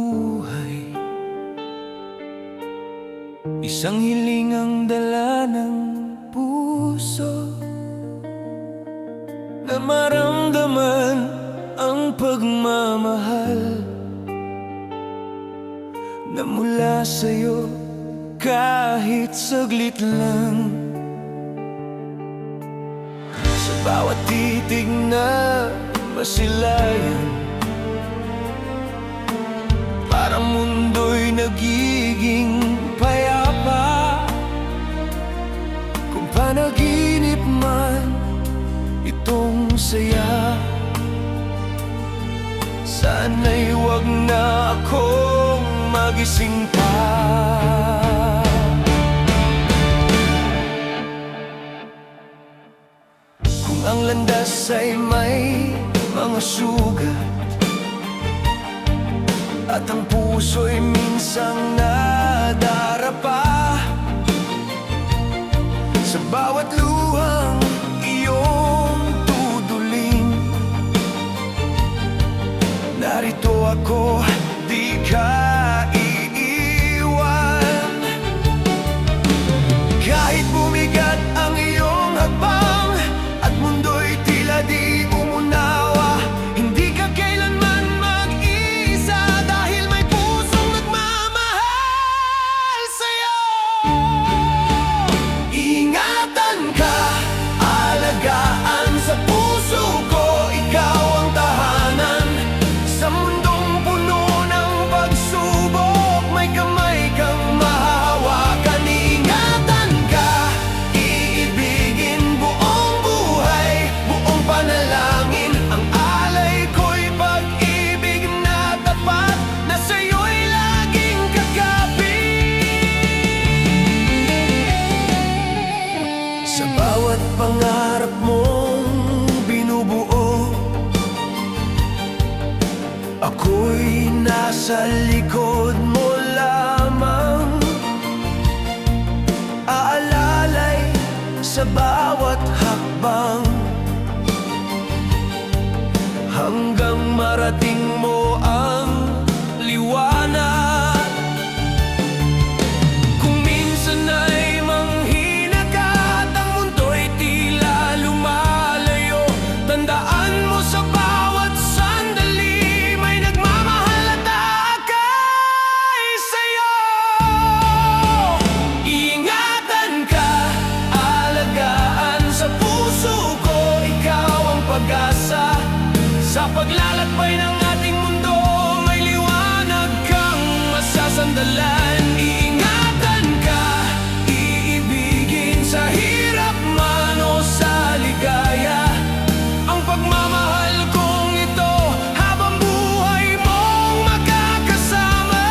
buhay, isang hiling ang dala ng puso, na maramdaman ang pagmamahal na mula sa'yo kahit saglit lang. Sa bawat titig na masilayan, parang mundo'y nagiging payapa. Kung panaginip man itong saya, sana'y huwag na akong magising pa. Kung ang landas ay may mga sugat at ang puso'y minsang nadarapa, sa bawat luhang iyong tuduling, narito ako, di ka iiwan. Kahit bumigat ang iyong hakbang at mundo'y tila di umunawa, hindi ka kailanman mag-isa, dahil may pusong nagmamahal sa'yo. Ingatan ka, alagaan sa puso ko, ikaw ang tahanan. Sa mundong puno ng pagsubok, may kamay kang mahahawakan. Ingatan ka, iibigin buong buhay, buong panalangin. Ang alay ko'y pag-ibig na tapat, na sa'yo'y laging kakapit. Sa bawat pangarap mong binubuo, ako'y nasa likod mo lamang, aalalay sa bawat hakbang, hanggang marating mo ang liwanag. Kung minsan ay manghina ka at ang mundo'y tila lumalayo, tandaan mo sa bawat sandali, may nagmamahal at aakay sa'yo. Ingatan ka, alagaan sa puso ko, ikaw ang pag-asa. Sa paglalakbay ng ating mundo, may liwanag kang masasandalan. Ingatan ka, iibigin sa hirap man o sa ligaya, ang pagmamahal kong ito, habang buhay mong makakasama.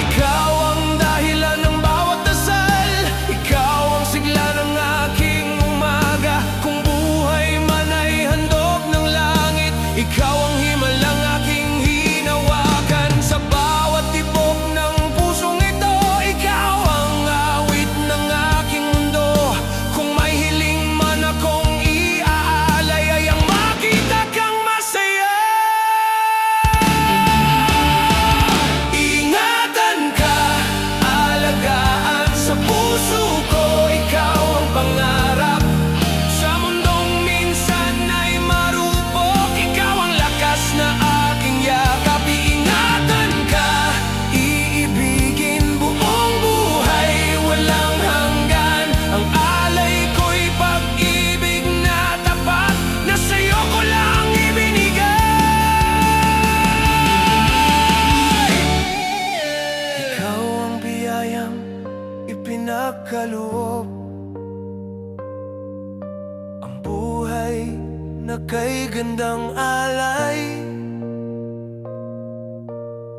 Ikaw ang dahilan ng bawat dasal, ikaw ang sigla ng aking umaga. Kung buhay man ay handog ng langit, ikaw ang himalang aking hinawakan. Sa bawat tibok ng pusong ito, ikaw ang awit ng aking mundo. Kung may hiling man akong iaalay, ay ang makita kang masaya. Ingatan ka, alagaan sa puso ko, ikaw ang pangarap. Sa mundong minsan ay marupok, ikaw ang lakas na aking yakap. Ingatan ka, iibigin buong buhay, walang hanggan. Ang alay ko'y pag-ibig na tapat, na sa'yo ko lang ibinigay. Ikaw ang biyayang ipinagkaloob, ang buhay na kay gandang alay.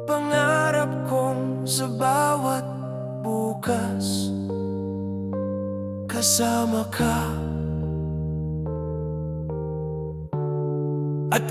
Pangarap kong sa bawat bukas, kasama ka at